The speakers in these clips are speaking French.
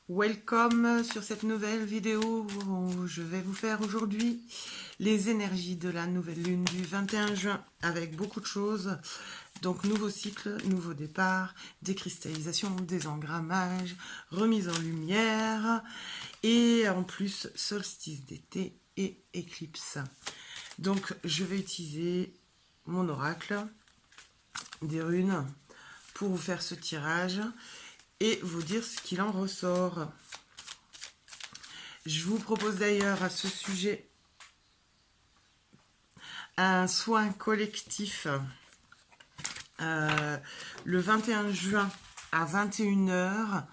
Welcome sur cette nouvelle vidéo où je vais vous faire aujourd'hui les énergies de la nouvelle lune du 21 juin avec beaucoup de choses. Donc nouveau cycle, nouveau départ, décristallisation, désengramage, remise en lumière et en plus solstice d'été et éclipse. Donc je vais utiliser mon oracle des runes pour vous faire ce tirage et vous dire ce qu'il en ressort. Je vous propose d'ailleurs à ce sujet un soin collectif le 21 juin à 21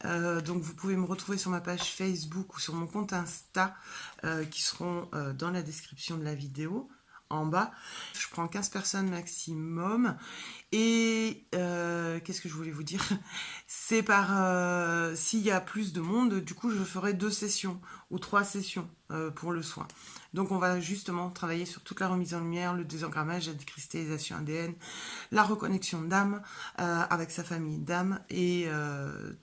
h. Donc vous pouvez me retrouver sur ma page Facebook ou sur mon compte Insta qui seront dans la description de la vidéo en bas. Je prends 15 personnes maximum. Et qu'est-ce que je voulais vous dire? C'est par s'il y a plus de monde, du coup je ferai 2 sessions ou 3 sessions pour le soin. Donc on va justement travailler sur toute la remise en lumière, le désengrammage, la décristallisation ADN, la reconnexion d'âme avec sa famille d'âme et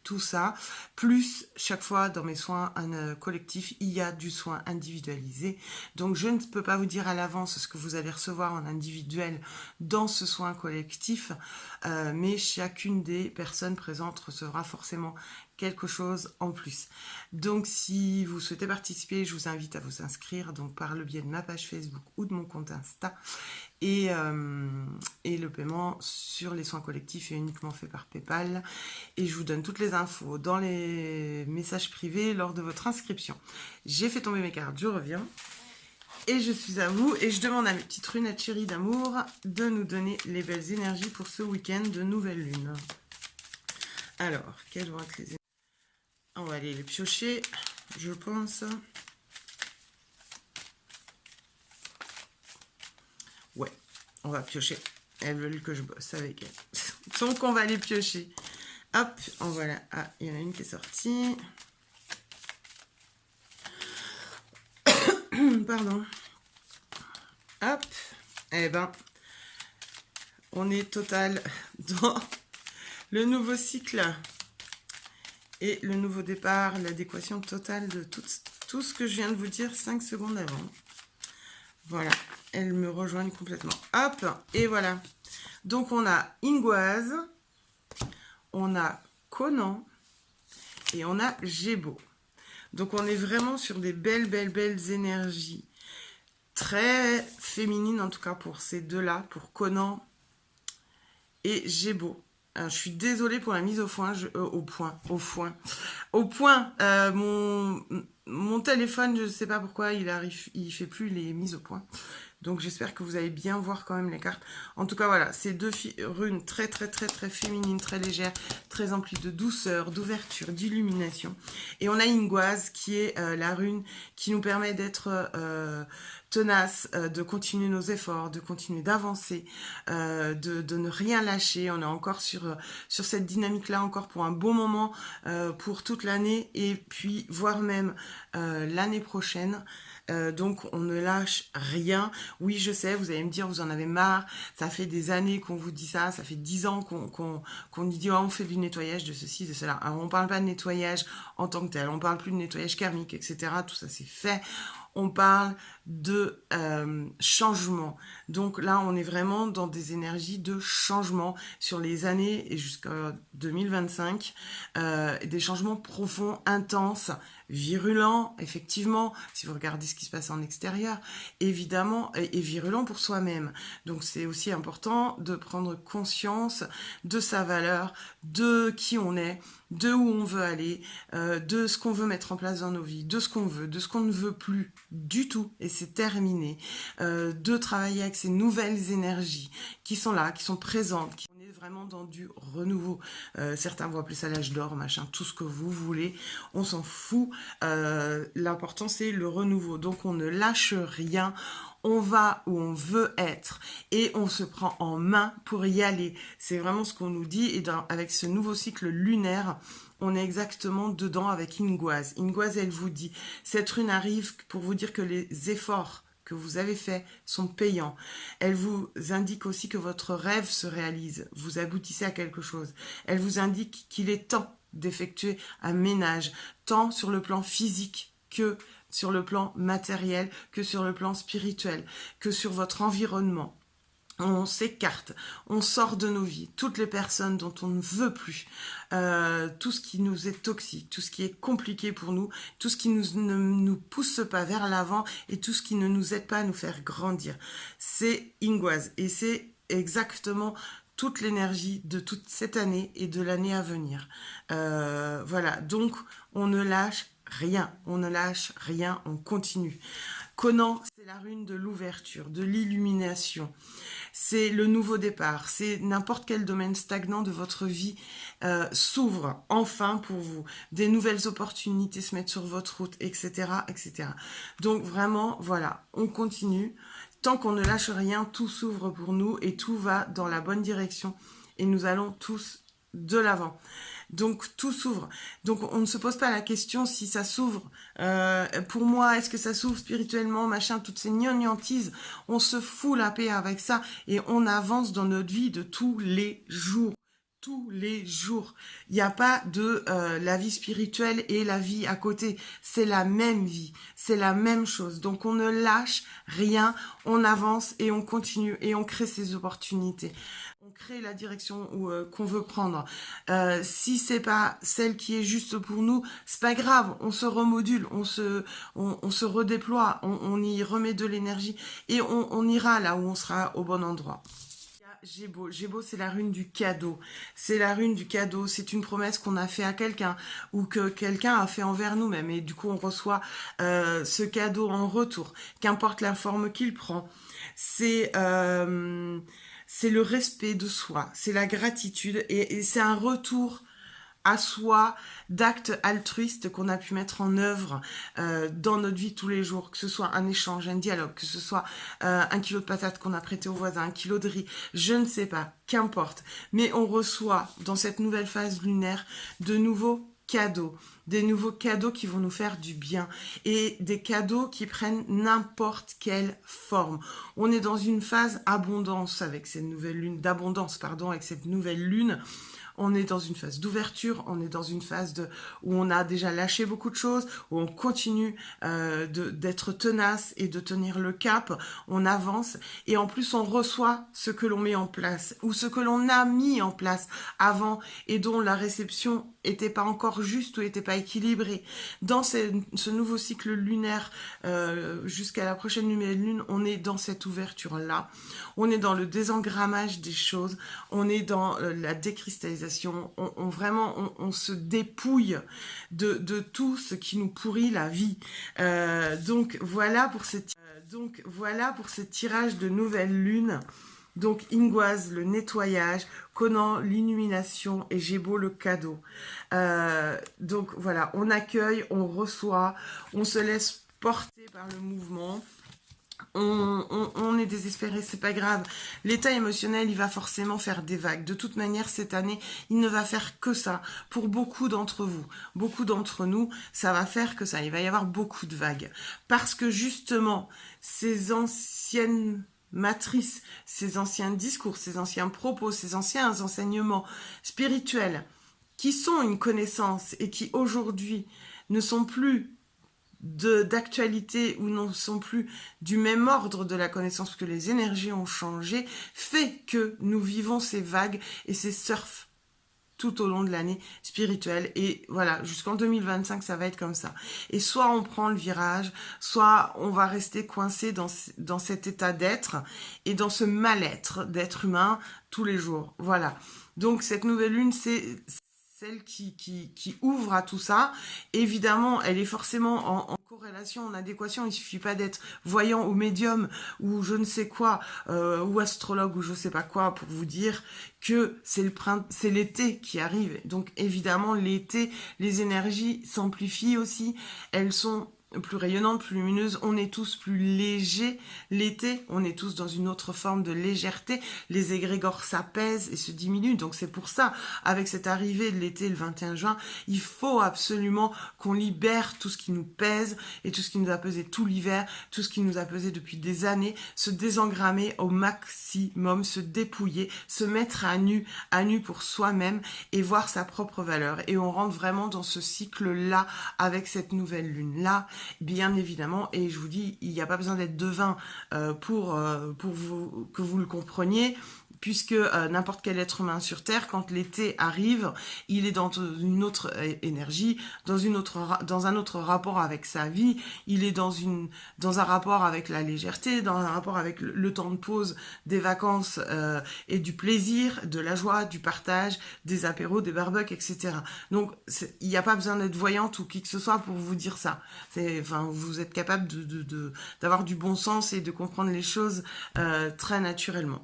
tout ça. Plus chaque fois dans mes soins collectifs, il y a du soin individualisé. Donc je ne peux pas vous dire à l'avance ce que vous allez recevoir en individuel dans ce soin collectif, mais chacune des personnes présentes recevra forcément quelque chose en plus. Donc si vous souhaitez participer, je vous invite à vous inscrire donc par le biais de ma page Facebook ou de mon compte Insta, et le paiement sur les soins collectifs est uniquement fait par PayPal, et je vous donne toutes les infos dans les messages privés lors de votre inscription. J'ai fait tomber mes cartes, je reviens. Et je suis à vous, et je demande à mes petites runes à Chérie d'amour de nous donner les belles énergies pour ce week-end de nouvelle lune. Alors, quelles vont être les énergies? On va aller les piocher, je pense. Ouais, on va piocher. Elles veulent que je bosse avec elles. Donc, on va les piocher. Hop, en voilà. Ah, il y en a une qui est sortie. Pardon. Hop. Eh ben, on est total dans le nouveau cycle et le nouveau départ, l'adéquation totale de tout ce que je viens de vous dire 5 secondes avant. Voilà, elles me rejoignent complètement. Hop, et voilà. Donc on a Ingoise, on a Conan et on a Gébo. Donc on est vraiment sur des belles énergies. Très féminines en tout cas pour ces deux-là, pour Conan et Gébo. Alors, je suis désolée pour la mise au point, mon téléphone, je ne sais pas pourquoi il fait plus les mises au point. Donc j'espère que vous allez bien voir quand même les cartes. En tout cas voilà, c'est deux runes très féminines, très légères, très emplies de douceur, d'ouverture, d'illumination. Et on a Ingoise qui est la rune qui nous permet d'être tenace, de continuer nos efforts, de continuer d'avancer, de ne rien lâcher. On est encore sur cette dynamique-là encore pour un bon moment, pour toute l'année et puis voire même l'année prochaine. Donc on ne lâche rien. Oui, je sais, vous allez me dire, vous en avez marre, ça fait des années qu'on vous dit ça, ça fait 10 ans qu'on dit oh, on fait du nettoyage de ceci, de cela. Alors on parle pas de nettoyage en tant que tel, on parle plus de nettoyage karmique, etc. Tout ça c'est fait. On parle de changement. Donc là, on est vraiment dans des énergies de changement sur les années et jusqu'à 2025. Des changements profonds, intenses, virulents, effectivement, si vous regardez ce qui se passe en extérieur, évidemment, et virulents pour soi-même. Donc c'est aussi important de prendre conscience de sa valeur, de qui on est, de où on veut aller, de ce qu'on veut mettre en place dans nos vies, de ce qu'on veut, de ce qu'on ne veut plus du tout, et c'est terminé, de travailler avec ces nouvelles énergies qui sont là, qui sont présentes, qui... On est vraiment dans du renouveau. Certains vont appeler ça l'âge d'or, machin, tout ce que vous voulez, on s'en fout. L'important c'est le renouveau, donc on ne lâche rien, on va où on veut être et on se prend en main pour y aller. C'est vraiment ce qu'on nous dit, et avec ce nouveau cycle lunaire, on est exactement dedans avec Ingoise. Ingoise, elle vous dit, cette rune arrive pour vous dire que les efforts que vous avez faits sont payants. Elle vous indique aussi que votre rêve se réalise, vous aboutissez à quelque chose. Elle vous indique qu'il est temps d'effectuer un ménage, tant sur le plan physique que sur le plan matériel, que sur le plan spirituel, que sur votre environnement. On s'écarte, on sort de nos vies, toutes les personnes dont on ne veut plus, tout ce qui nous est toxique, tout ce qui est compliqué pour nous, tout ce qui ne nous pousse pas vers l'avant et tout ce qui ne nous aide pas à nous faire grandir. C'est Ingoise et c'est exactement toute l'énergie de toute cette année et de l'année à venir. Voilà, donc on ne lâche rien, on continue. Conan, c'est la rune de l'ouverture, de l'illumination. C'est le nouveau départ, c'est n'importe quel domaine stagnant de votre vie s'ouvre enfin pour vous. Des nouvelles opportunités se mettent sur votre route, etc., etc. Donc vraiment, voilà, on continue. Tant qu'on ne lâche rien, tout s'ouvre pour nous et tout va dans la bonne direction. Et nous allons tous de l'avant. Donc tout s'ouvre. Donc on ne se pose pas la question si ça s'ouvre. Pour moi, est-ce que ça s'ouvre spirituellement, machin, toutes ces gnognotises. On se fout la paix avec ça et on avance dans notre vie de tous les jours. Tous les jours. Il n'y a pas de la vie spirituelle et la vie à côté. C'est la même vie. C'est la même chose. Donc on ne lâche rien. On avance et on continue et on crée ces opportunités. On crée la direction qu'on veut prendre. Si c'est pas celle qui est juste pour nous, c'est pas grave. On se remodule, on se redéploie, on y remet de l'énergie et on ira là où on sera au bon endroit. Gébo, c'est la rune du cadeau. C'est la rune du cadeau. C'est une promesse qu'on a fait à quelqu'un ou que quelqu'un a fait envers nous-mêmes. Et du coup, on reçoit ce cadeau en retour, qu'importe la forme qu'il prend. C'est le respect de soi, c'est la gratitude et c'est un retour à soi d'actes altruistes qu'on a pu mettre en œuvre dans notre vie tous les jours, que ce soit un échange, un dialogue, que ce soit 1 kilo de patates qu'on a prêté au voisin, 1 kilo de riz, je ne sais pas, qu'importe. Mais on reçoit dans cette nouvelle phase lunaire de nouveaux cadeaux, des nouveaux cadeaux qui vont nous faire du bien et des cadeaux qui prennent n'importe quelle forme. On est dans une phase abondance avec cette nouvelle lune, d'abondance pardon, avec cette nouvelle lune. On est dans une phase d'ouverture, on est dans une phase où on a déjà lâché beaucoup de choses, où on continue d'être tenace et de tenir le cap, on avance et en plus on reçoit ce que l'on met en place ou ce que l'on a mis en place avant et dont la réception était pas encore juste ou était pas équilibrée. Dans ce nouveau cycle lunaire jusqu'à la prochaine nouvelle lune, on est dans cette ouverture-là, on est dans le désengrammage des choses, on est dans la décristallisation. On se dépouille de tout ce qui nous pourrit la vie. Donc voilà pour ce tirage de nouvelle lune. Donc Ingoise, le nettoyage, Conan, l'illumination et Gébo, le cadeau. Donc voilà, on accueille, on reçoit, on se laisse porter par le mouvement. On est désespéré, c'est pas grave. L'état émotionnel, il va forcément faire des vagues. De toute manière, cette année, il ne va faire que ça. Pour beaucoup d'entre vous, beaucoup d'entre nous, ça va faire que ça. Il va y avoir beaucoup de vagues. Parce que justement, ces anciennes matrices, ces anciens discours, ces anciens propos, ces anciens enseignements spirituels, qui sont une connaissance et qui aujourd'hui ne sont plus d'actualité ou ne sont plus du même ordre de la connaissance parce que les énergies ont changé, fait que nous vivons ces vagues et ces surfs tout au long de l'année spirituelle et voilà, jusqu'en 2025 ça va être comme ça. Et soit on prend le virage, soit on va rester coincé dans cet état d'être et dans ce mal-être d'être humain tous les jours. Voilà. Donc cette nouvelle lune, c'est celle qui ouvre à tout ça. Évidemment, elle est forcément en corrélation, en adéquation. Il suffit pas d'être voyant ou médium ou je ne sais quoi, ou astrologue ou je sais pas quoi pour vous dire que c'est l'été qui arrive. Donc évidemment, l'été, les énergies s'amplifient aussi. Elles sont plus rayonnante, plus lumineuse, on est tous plus légers. L'été, on est tous dans une autre forme de légèreté. Les égrégores s'apaisent et se diminuent. Donc c'est pour ça, avec cette arrivée de l'été le 21 juin, il faut absolument qu'on libère tout ce qui nous pèse et tout ce qui nous a pesé tout l'hiver, tout ce qui nous a pesé depuis des années, se désengrammer au maximum, se dépouiller, se mettre à nu pour soi-même et voir sa propre valeur. Et on rentre vraiment dans ce cycle-là avec cette nouvelle lune-là. Bien évidemment, et je vous dis, il n'y a pas besoin d'être devin pour vous, que vous le compreniez, puisque n'importe quel être humain sur Terre, quand l'été arrive, il est dans une autre énergie, dans un autre rapport avec sa vie, il est dans un rapport avec la légèreté, dans un rapport avec le temps de pause, des vacances et du plaisir, de la joie, du partage, des apéros, des barbecues, etc. Donc, il n'y a pas besoin d'être voyante ou qui que ce soit pour vous dire ça. Enfin, vous êtes capable d'avoir du bon sens et de comprendre les choses très naturellement.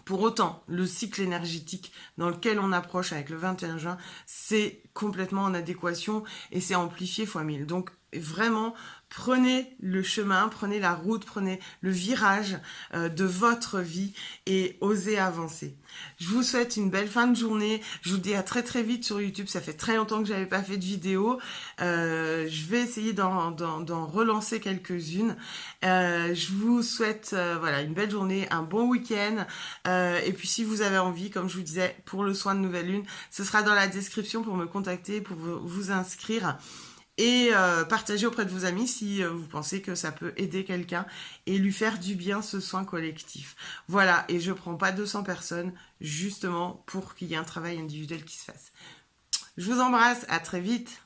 Pour autant, le cycle énergétique dans lequel on approche avec le 21 juin, c'est complètement en adéquation et c'est amplifié fois 1000. Donc vraiment, prenez le chemin, prenez la route, prenez le virage de votre vie et osez avancer. Je vous souhaite une belle fin de journée. Je vous dis à très très vite sur YouTube. Ça fait très longtemps que j'avais pas fait de vidéo. Je vais essayer d'en relancer quelques-unes. Je vous souhaite voilà, une belle journée, un bon week-end. Et puis si vous avez envie, comme je vous disais, pour le soin de nouvelle lune, ce sera dans la description pour me contacter, pour vous inscrire. Et partagez auprès de vos amis si vous pensez que ça peut aider quelqu'un et lui faire du bien ce soin collectif. Voilà, et je prends pas 200 personnes justement pour qu'il y ait un travail individuel qui se fasse. Je vous embrasse, à très vite.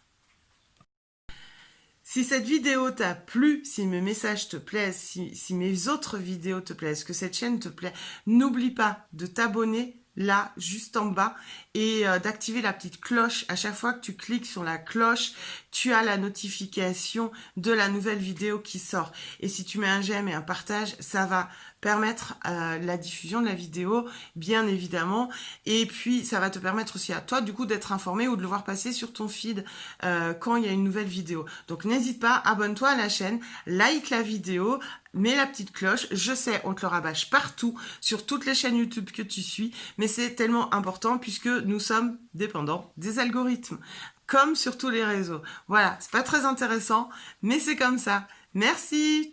Si cette vidéo t'a plu, si mes messages te plaisent, si mes autres vidéos te plaisent, que cette chaîne te plaît, n'oublie pas de t'abonner là, juste en bas, et d'activer la petite cloche. À chaque fois que tu cliques sur la cloche, tu as la notification de la nouvelle vidéo qui sort. Et si tu mets un j'aime et un partage, ça va permettre la diffusion de la vidéo, bien évidemment. Et puis, ça va te permettre aussi à toi, du coup, d'être informé ou de le voir passer sur ton feed quand il y a une nouvelle vidéo. Donc, n'hésite pas, abonne-toi à la chaîne, like la vidéo, mets la petite cloche. Je sais, on te le rabâche partout, sur toutes les chaînes YouTube que tu suis, mais c'est tellement important puisque nous sommes dépendants des algorithmes, comme sur tous les réseaux. Voilà, c'est pas très intéressant, mais c'est comme ça. Merci!